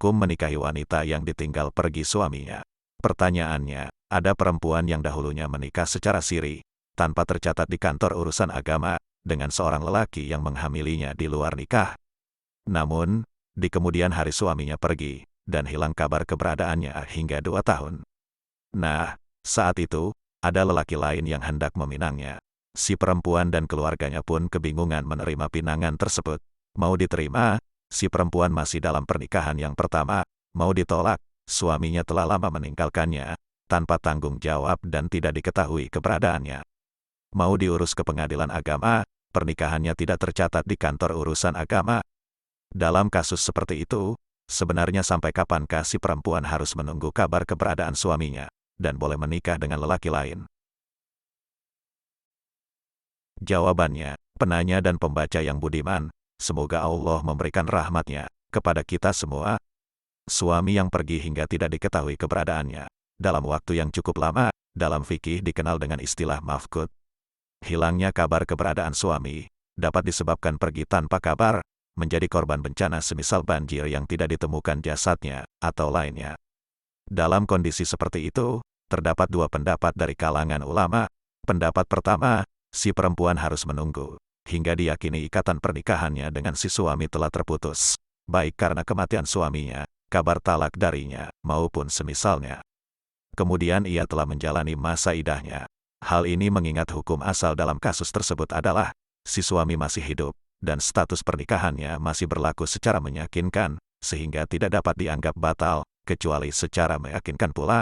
hukum menikahi wanita yang ditinggal pergi suaminya. Pertanyaannya, ada perempuan yang dahulunya menikah secara siri, tanpa tercatat di kantor urusan agama, dengan seorang lelaki yang menghamilinya di luar nikah. Namun, di kemudian hari suaminya pergi, dan hilang kabar keberadaannya hingga 2 tahun. Nah, saat itu, ada lelaki lain yang hendak meminangnya. Si perempuan dan keluarganya pun kebingungan menerima pinangan tersebut. Mau diterima, si perempuan masih dalam pernikahan yang pertama, mau ditolak, suaminya telah lama meninggalkannya, tanpa tanggung jawab dan tidak diketahui keberadaannya. Mau diurus ke pengadilan agama, pernikahannya tidak tercatat di kantor urusan agama. Dalam kasus seperti itu, sebenarnya sampai kapankah si perempuan harus menunggu kabar keberadaan suaminya, dan boleh menikah dengan lelaki lain? Jawabannya, penanya dan pembaca yang budiman, semoga Allah memberikan rahmat-Nya kepada kita semua. Suami yang pergi hingga tidak diketahui keberadaannya, dalam waktu yang cukup lama, dalam fikih dikenal dengan istilah mafqud. Hilangnya kabar keberadaan suami, dapat disebabkan pergi tanpa kabar, menjadi korban bencana semisal banjir yang tidak ditemukan jasadnya, atau lainnya. Dalam kondisi seperti itu, terdapat 2 pendapat dari kalangan ulama. Pendapat pertama, si perempuan harus menunggu, hingga diyakini ikatan pernikahannya dengan si suami telah terputus, baik karena kematian suaminya, kabar talak darinya, maupun semisalnya. Kemudian ia telah menjalani masa idahnya. Hal ini mengingat hukum asal dalam kasus tersebut adalah, si suami masih hidup, dan status pernikahannya masih berlaku secara meyakinkan, sehingga tidak dapat dianggap batal, kecuali secara meyakinkan pula.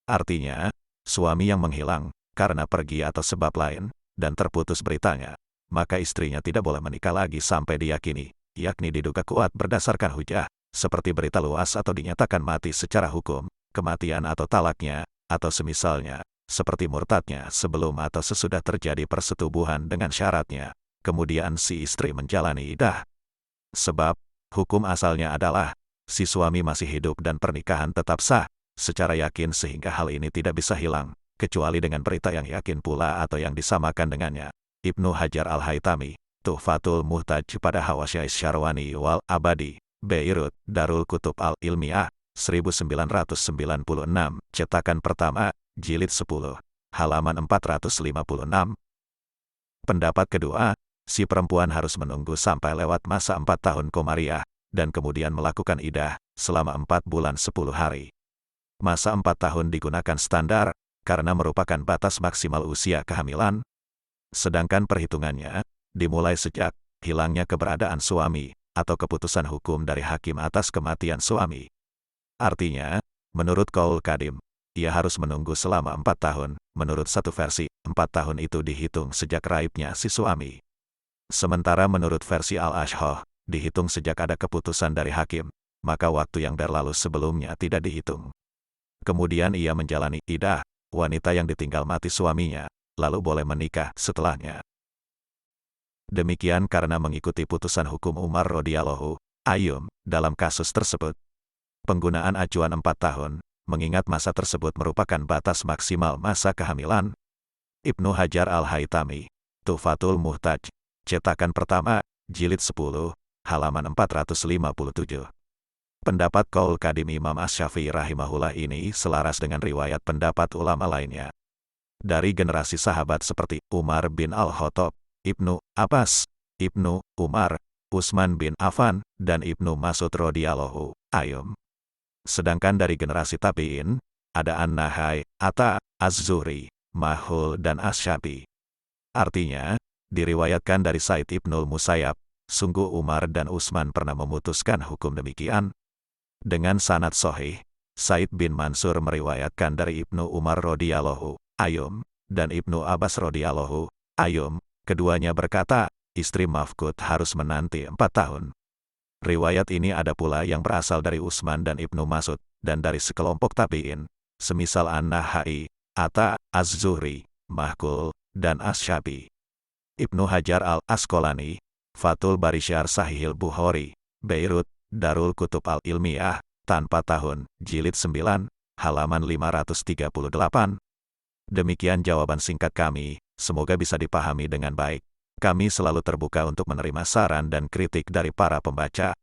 Artinya, suami yang menghilang, karena pergi atau sebab lain, dan terputus beritanya, maka istrinya tidak boleh menikah lagi sampai diyakini, yakni diduga kuat berdasarkan hujah, seperti berita luas atau dinyatakan mati secara hukum, kematian atau talaknya, atau semisalnya, seperti murtadnya sebelum atau sesudah terjadi persetubuhan dengan syaratnya. Kemudian si istri menjalani iddah. Sebab, hukum asalnya adalah, si suami masih hidup dan pernikahan tetap sah, secara yakin sehingga hal ini tidak bisa hilang, kecuali dengan berita yang yakin pula atau yang disamakan dengannya. Ibnu Hajar Al-Haytami, Tuhfatul Muhtaj pada Hawasyais Syarwani wal Abadi, Beirut, Darul Kutub Al-Ilmiah, 1996, cetakan pertama, jilid 10, halaman 456. Pendapat kedua, si perempuan harus menunggu sampai lewat masa 4 tahun komariah, dan kemudian melakukan iddah, selama 4 bulan 10 hari. Masa 4 tahun digunakan standar, karena merupakan batas maksimal usia kehamilan. Sedangkan perhitungannya, dimulai sejak hilangnya keberadaan suami, atau keputusan hukum dari hakim atas kematian suami. Artinya, menurut Qaul Qadim, ia harus menunggu selama 4 tahun, menurut satu versi, 4 tahun itu dihitung sejak raibnya si suami. Sementara menurut versi Al-Ashhoh, dihitung sejak ada keputusan dari hakim, maka waktu yang berlalu sebelumnya tidak dihitung. Kemudian ia menjalani iddah, wanita yang ditinggal mati suaminya, lalu boleh menikah setelahnya. Demikian karena mengikuti putusan hukum Umar radhiyallahu anhu dalam kasus tersebut. Penggunaan acuan 4 tahun, mengingat masa tersebut merupakan batas maksimal masa kehamilan. Ibnu Hajar Al-Haytami, Tuhfatul Muhtaj, cetakan pertama, jilid 10, halaman 457. Pendapat Qaul Qadim Imam Asy-Syafi'i rahimahullah ini selaras dengan riwayat pendapat ulama lainnya. Dari generasi sahabat seperti Umar bin Al-Khattab, Ibnu Abbas, Ibnu Umar, Utsman bin Affan, dan Ibnu Mas'ud radhiyallahu anhu. Sedangkan dari generasi tabi'in, ada An-Nahai, Atta, Az-Zuhri, Mahul dan Asy-Syafi'i. Artinya, diriwayatkan dari Said Ibnul Musayyab, sungguh Umar dan Utsman pernah memutuskan hukum demikian. Dengan sanad sahih, Said bin Mansur meriwayatkan dari Ibnu Umar radhiyallahu anhu dan Ibnu Abbas radhiyallahu anhu, keduanya berkata, istri mafqud harus menanti 4 tahun. Riwayat ini ada pula yang berasal dari Utsman dan Ibnu Mas'ud, dan dari sekelompok tabi'in, semisal An-Nahai, Atta, Az-Zuhri, Mahkul, dan Asy-Syafi'i. Ibnu Hajar Al-Asqalani, Fathul Bari Syarh Sahihil Bukhari, Beirut, Darul Kutub Al-Ilmiah, tanpa tahun, jilid 9, halaman 538. Demikian jawaban singkat kami, semoga bisa dipahami dengan baik. Kami selalu terbuka untuk menerima saran dan kritik dari para pembaca.